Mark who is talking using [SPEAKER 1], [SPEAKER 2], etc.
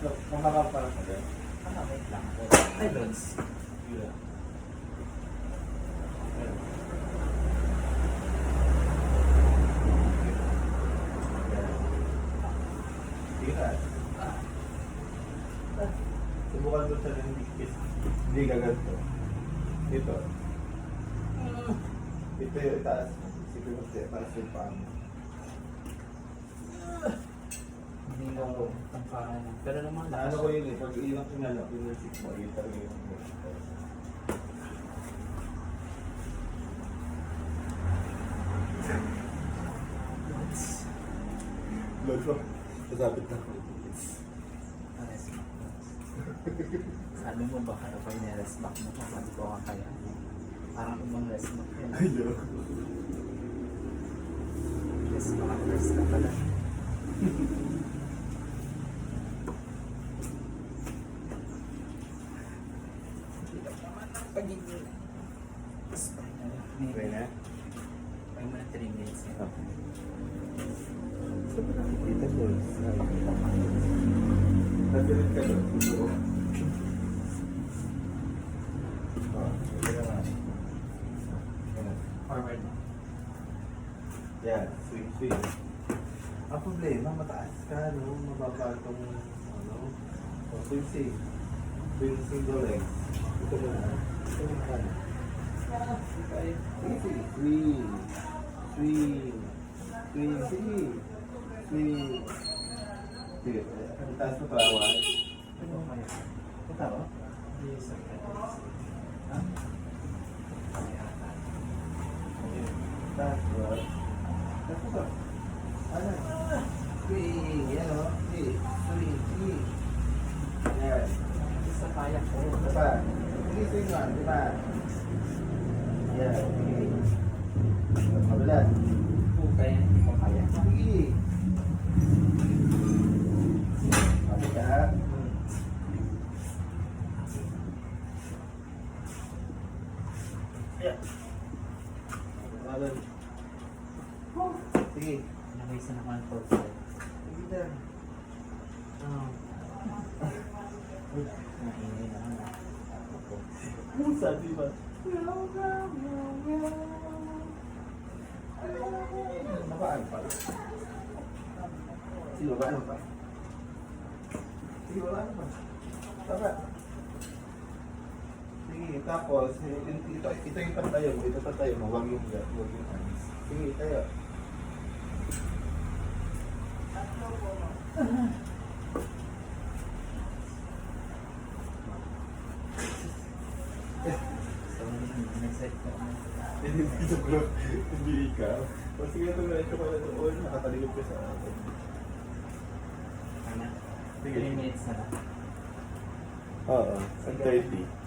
[SPEAKER 1] Mahaba pa lang agad.
[SPEAKER 2] Wait lang. Ay, Lods.
[SPEAKER 1] Yeah. Subukan doon sa hindi gaganto. Dito. Ito yung itaas. Sige mo siya para sa paan.
[SPEAKER 2] Hindi mo ang parang. Pero naman
[SPEAKER 1] Naano ko yun eh. Pag ilang pinalo, pinusik mo, yun talaga yung Lord mo, nasabit na ko.
[SPEAKER 2] Sabi mo ba kaya pag nirest back mo ka? Sabi ko nga kaya. Parang ibang rest back yun.
[SPEAKER 1] Ayun.
[SPEAKER 2] Rest back at rest ka pala. Pagiging.
[SPEAKER 1] Okay na?
[SPEAKER 2] May mga 3 minutes na.
[SPEAKER 1] Saan ba nakikita ko? Nadilit ka doon. Ito. Ito na nga.
[SPEAKER 2] Forward mo.
[SPEAKER 1] Yan, swing. Ang problema, mataas ka, no? Mababa itong, ano? Swing. Swing single legs. Ito mo na. Ito mo na. Easy. Swing. Sige, ang taas mo para wala.
[SPEAKER 2] Ano kaya?
[SPEAKER 1] Ito ba?
[SPEAKER 2] Yes, okay.
[SPEAKER 1] Ha? Taas ba? Taas ba? Ano? Swing. Yan o. Swing. Yan.
[SPEAKER 2] Sa kaya ko.
[SPEAKER 1] Ito pa. Sige, swing mo. Ito pa. Yan. Sige. Mabilan.
[SPEAKER 2] Kaya hindi ko kaya.
[SPEAKER 1] Sige. Mabilan. Yeah. Mabilan. Sige.
[SPEAKER 2] Nakisa naman po.
[SPEAKER 1] Sige na.
[SPEAKER 2] Naingay naman.
[SPEAKER 1] Ano sabi ba? Mabaan pa. Sige, mabaan pa. Sige, mabaan pa. Tama. Sige, tapos, ito yung pantayo mo. Ito pantayo mo. Huwag yung hands. Sige, tayo.
[SPEAKER 2] So, nag-set ko.
[SPEAKER 1] Hindi ikaw. O sige, ito na ito pala doon. Nakataligod ka sa akin.
[SPEAKER 2] Ano?
[SPEAKER 1] Sige.
[SPEAKER 2] 3 minutes na lang.
[SPEAKER 1] Oo, 30.